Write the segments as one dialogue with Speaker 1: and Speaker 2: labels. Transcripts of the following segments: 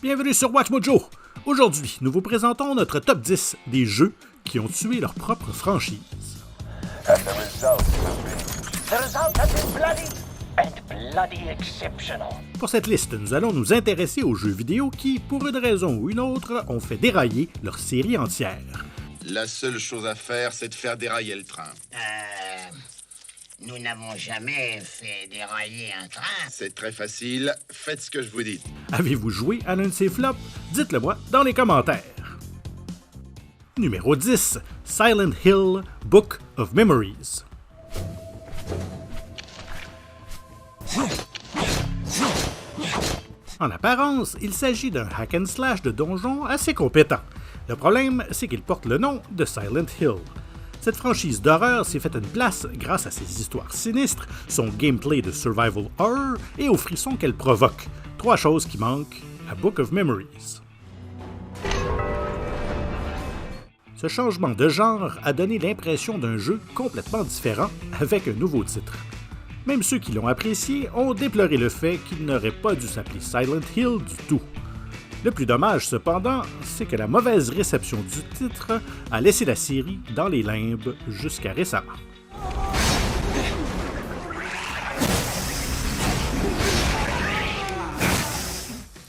Speaker 1: Bienvenue sur Watch Mojo! Aujourd'hui, nous vous présentons notre top 10 des jeux qui ont tué leur propre franchise.
Speaker 2: The result has been bloody and bloody exceptional.
Speaker 1: Pour cette liste, nous allons nous intéresser aux jeux vidéo qui, pour une raison ou une autre, ont fait dérailler leur série entière.
Speaker 3: La seule chose à faire, c'est de faire dérailler le train.
Speaker 4: Nous n'avons jamais fait dérailler un train.
Speaker 3: C'est très facile, faites ce que je vous dis.
Speaker 1: Avez-vous joué à l'un de ces flops? Dites-le moi dans les commentaires. Numéro 10, Silent Hill, Book of Memories. En apparence, il s'agit d'un hack and slash de donjon assez compétent. Le problème, c'est qu'il porte le nom de Silent Hill. Cette franchise d'horreur s'est faite une place grâce à ses histoires sinistres, son gameplay de survival horror et aux frissons qu'elle provoque. Trois choses qui manquent à Book of Memories. Ce changement de genre a donné l'impression d'un jeu complètement différent avec un nouveau titre. Même ceux qui l'ont apprécié ont déploré le fait qu'il n'aurait pas dû s'appeler Silent Hill du tout. Le plus dommage, cependant, c'est que la mauvaise réception du titre a laissé la série dans les limbes jusqu'à récemment.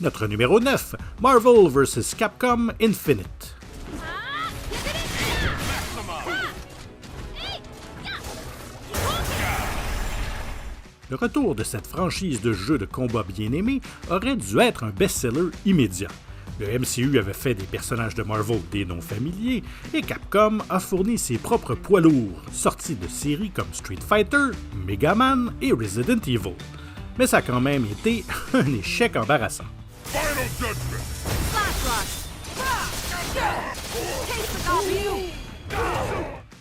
Speaker 1: Notre numéro 9, Marvel vs. Capcom Infinite. Le retour de cette franchise de jeux de combat bien aimés aurait dû être un best-seller immédiat. Le MCU avait fait des personnages de Marvel des noms familiers et Capcom a fourni ses propres poids lourds, sortis de séries comme Street Fighter, Mega Man et Resident Evil. Mais ça a quand même été un échec embarrassant.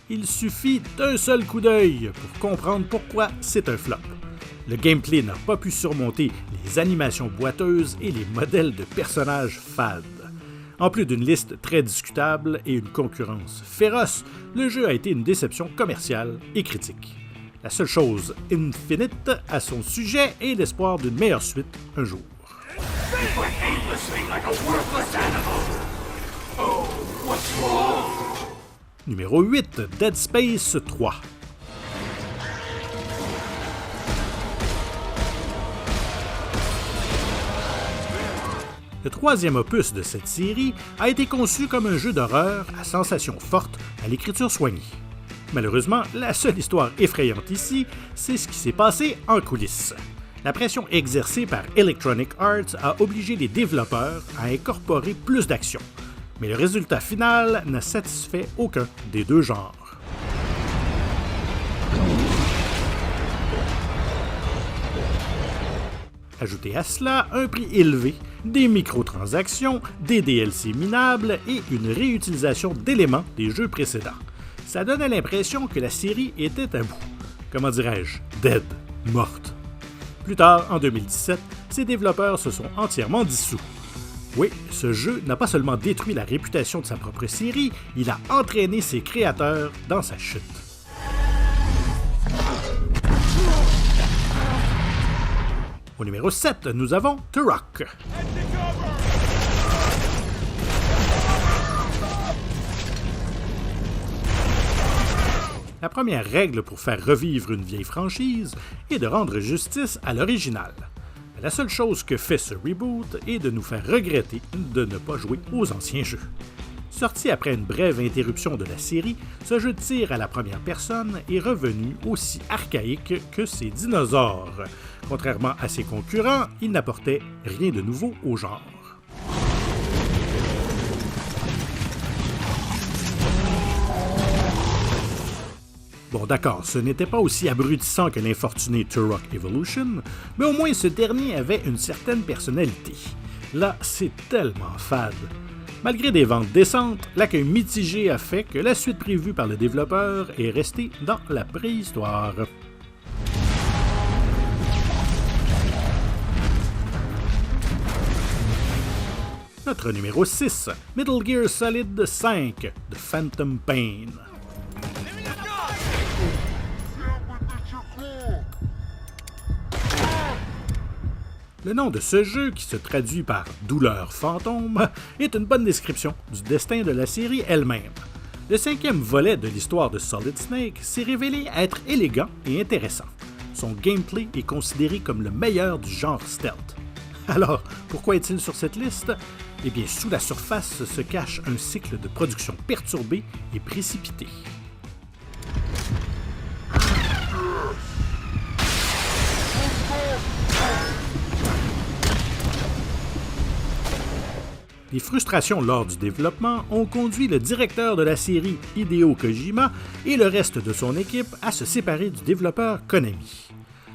Speaker 1: Il suffit d'un seul coup d'œil pour comprendre pourquoi c'est un flop. Le gameplay n'a pas pu surmonter les animations boiteuses et les modèles de personnages fades. En plus d'une liste très discutable et une concurrence féroce, le jeu a été une déception commerciale et critique. La seule chose Infinite à son sujet est l'espoir d'une meilleure suite un jour. Numéro 8, Dead Space 3. Le troisième opus de cette série a été conçu comme un jeu d'horreur à sensation forte, à l'écriture soignée. Malheureusement, la seule histoire effrayante ici, c'est ce qui s'est passé en coulisses. La pression exercée par Electronic Arts a obligé les développeurs à incorporer plus d'action, mais le résultat final n'a satisfait aucun des deux genres. Ajoutez à cela un prix élevé, des microtransactions, des DLC minables et une réutilisation d'éléments des jeux précédents. Ça donnait l'impression que la série était à bout. Comment dirais-je? Dead, morte. Plus tard, en 2017, ses développeurs se sont entièrement dissous. Oui, ce jeu n'a pas seulement détruit la réputation de sa propre série, il a entraîné ses créateurs dans sa chute. Au numéro 7, nous avons Turok. La première règle pour faire revivre une vieille franchise est de rendre justice à l'original. La seule chose que fait ce reboot est de nous faire regretter de ne pas jouer aux anciens jeux. Sorti après une brève interruption de la série, ce jeu de tir à la première personne est revenu aussi archaïque que ses dinosaures. Contrairement à ses concurrents, il n'apportait rien de nouveau au genre. Bon d'accord, ce n'était pas aussi abrutissant que l'infortuné Turok Evolution, mais au moins ce dernier avait une certaine personnalité. Là, c'est tellement fade. Malgré des ventes décentes, l'accueil mitigé a fait que la suite prévue par le développeur est restée dans la préhistoire. Notre numéro 6, Metal Gear Solid 5, The Phantom Pain. Le nom de ce jeu, qui se traduit par « douleur fantôme », est une bonne description du destin de la série elle-même. Le 5e volet de l'histoire de Solid Snake s'est révélé être élégant et intéressant. Son gameplay est considéré comme le meilleur du genre stealth. Alors, pourquoi est-il sur cette liste? Eh bien, sous la surface se cache un cycle de production perturbé et précipité. Les frustrations lors du développement ont conduit le directeur de la série, Hideo Kojima, et le reste de son équipe à se séparer du développeur Konami.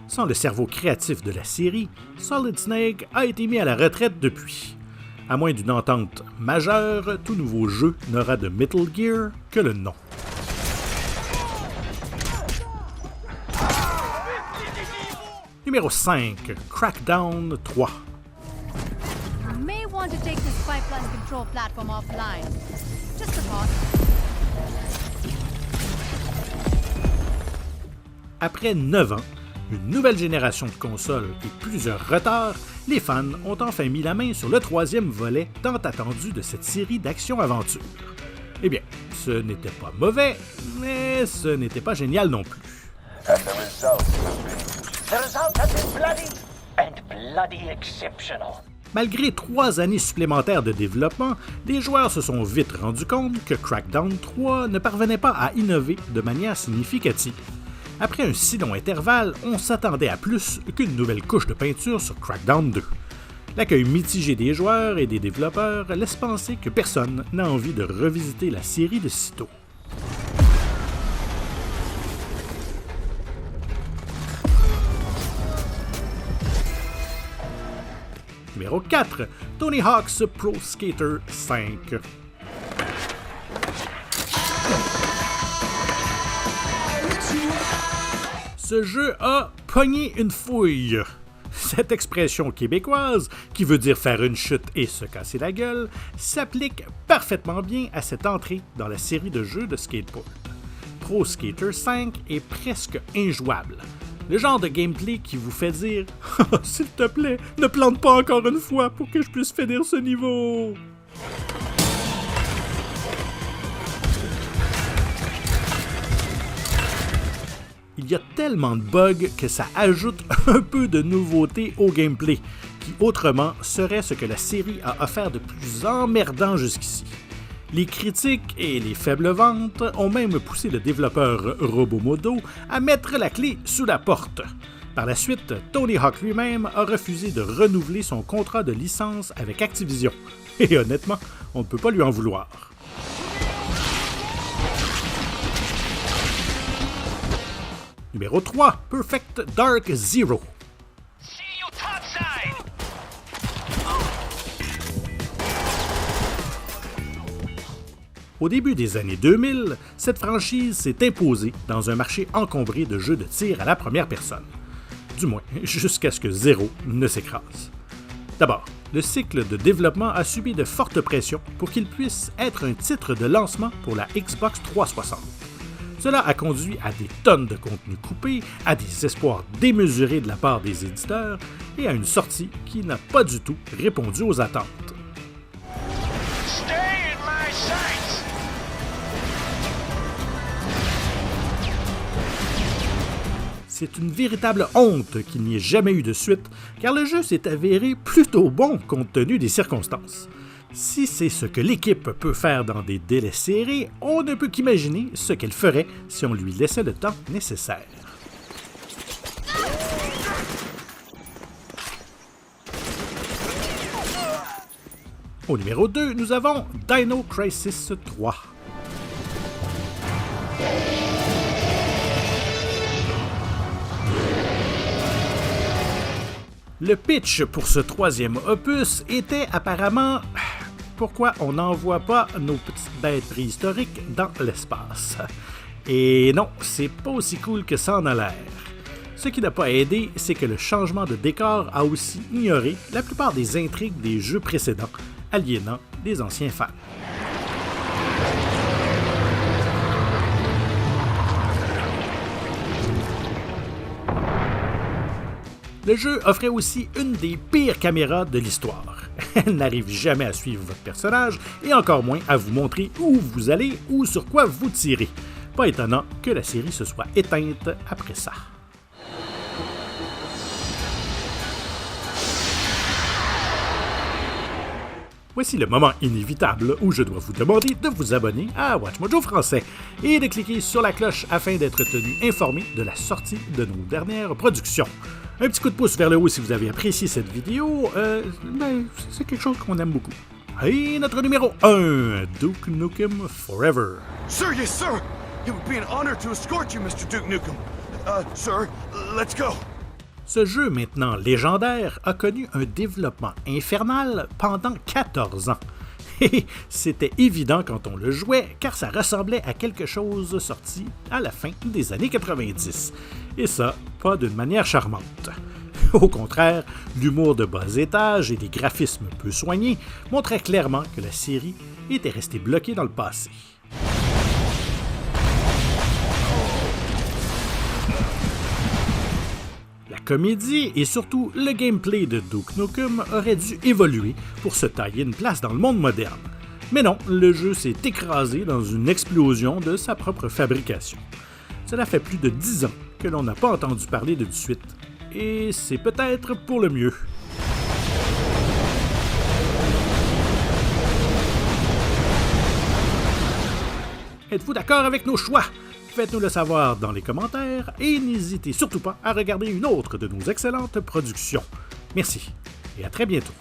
Speaker 1: Sans le cerveau créatif de la série, Solid Snake a été mis à la retraite depuis. À moins d'une entente majeure, tout nouveau jeu n'aura de Metal Gear que le nom. Numéro 5, Crackdown 3.
Speaker 5: You may want to take this pipeline control platform offline. Just a thought.
Speaker 1: Après 9 ans, une nouvelle génération de consoles et plusieurs retards, les fans ont enfin mis la main sur le 3e volet tant attendu de cette série d'action-aventure. Eh bien, ce n'était pas mauvais, mais ce n'était pas génial non plus.
Speaker 2: The result has been bloody exceptional.
Speaker 1: Malgré 3 années supplémentaires de développement, les joueurs se sont vite rendus compte que Crackdown 3 ne parvenait pas à innover de manière significative. Après un si long intervalle, on s'attendait à plus qu'une nouvelle couche de peinture sur Crackdown 2. L'accueil mitigé des joueurs et des développeurs laisse penser que personne n'a envie de revisiter la série de sitôt. Numéro 4, Tony Hawk's Pro Skater 5. Ce jeu a pogné une fouille. Cette expression québécoise, qui veut dire faire une chute et se casser la gueule, s'applique parfaitement bien à cette entrée dans la série de jeux de skateboard. Pro Skater 5 est presque injouable. Le genre de gameplay qui vous fait dire « S'il te plaît, ne plante pas encore une fois pour que je puisse finir ce niveau !» Il y a tellement de bugs que ça ajoute un peu de nouveauté au gameplay, qui autrement serait ce que la série a offert de plus emmerdant jusqu'ici. Les critiques et les faibles ventes ont même poussé le développeur Robomodo à mettre la clé sous la porte. Par la suite, Tony Hawk lui-même a refusé de renouveler son contrat de licence avec Activision. Et honnêtement, on ne peut pas lui en vouloir. Numéro 3, Perfect Dark Zero.
Speaker 2: See you topside!
Speaker 1: Au début des années 2000, cette franchise s'est imposée dans un marché encombré de jeux de tir à la première personne. Du moins, jusqu'à ce que Zero ne s'écrase. D'abord, le cycle de développement a subi de fortes pressions pour qu'il puisse être un titre de lancement pour la Xbox 360. Cela a conduit à des tonnes de contenu coupé, à des espoirs démesurés de la part des éditeurs et à une sortie qui n'a pas du tout répondu aux attentes.
Speaker 2: Stay in my sights!
Speaker 1: C'est une véritable honte qu'il n'y ait jamais eu de suite, car le jeu s'est avéré plutôt bon compte tenu des circonstances. Si c'est ce que l'équipe peut faire dans des délais serrés, on ne peut qu'imaginer ce qu'elle ferait si on lui laissait le temps nécessaire. Au numéro 2, nous avons Dino Crisis 3. Le pitch pour ce 3e opus était apparemment pourquoi on n'envoie pas nos petites bêtes préhistoriques dans l'espace. Et non, c'est pas aussi cool que ça en a l'air. Ce qui n'a pas aidé, c'est que le changement de décor a aussi ignoré la plupart des intrigues des jeux précédents, aliénant les anciens fans. Le jeu offrait aussi une des pires caméras de l'histoire. Elle n'arrive jamais à suivre votre personnage et encore moins à vous montrer où vous allez ou sur quoi vous tirez. Pas étonnant que la série se soit éteinte après ça. Voici le moment inévitable où je dois vous demander de vous abonner à WatchMojo Français et de cliquer sur la cloche afin d'être tenu informé de la sortie de nos dernières productions. Un petit coup de pouce vers le haut si vous avez apprécié cette vidéo, c'est quelque chose qu'on aime beaucoup. Et notre numéro 1, Duke Nukem Forever.
Speaker 6: Sir, yes, sir! It would be an honor to escort you, Mr. Duke Nukem. Sir, let's go!
Speaker 1: Ce jeu maintenant légendaire a connu un développement infernal pendant 14 ans. Et c'était évident quand on le jouait car ça ressemblait à quelque chose sorti à la fin des années 90. Et ça, pas d'une manière charmante. Au contraire, l'humour de bas étage et des graphismes peu soignés montraient clairement que la série était restée bloquée dans le passé. La comédie et surtout le gameplay de Duke Nukem auraient dû évoluer pour se tailler une place dans le monde moderne. Mais non, le jeu s'est écrasé dans une explosion de sa propre fabrication. Cela fait plus de 10 ans que l'on n'a pas entendu parler de suite, et c'est peut-être pour le mieux. Êtes-vous d'accord avec nos choix? Faites-nous le savoir dans les commentaires et n'hésitez surtout pas à regarder une autre de nos excellentes productions. Merci et à très bientôt.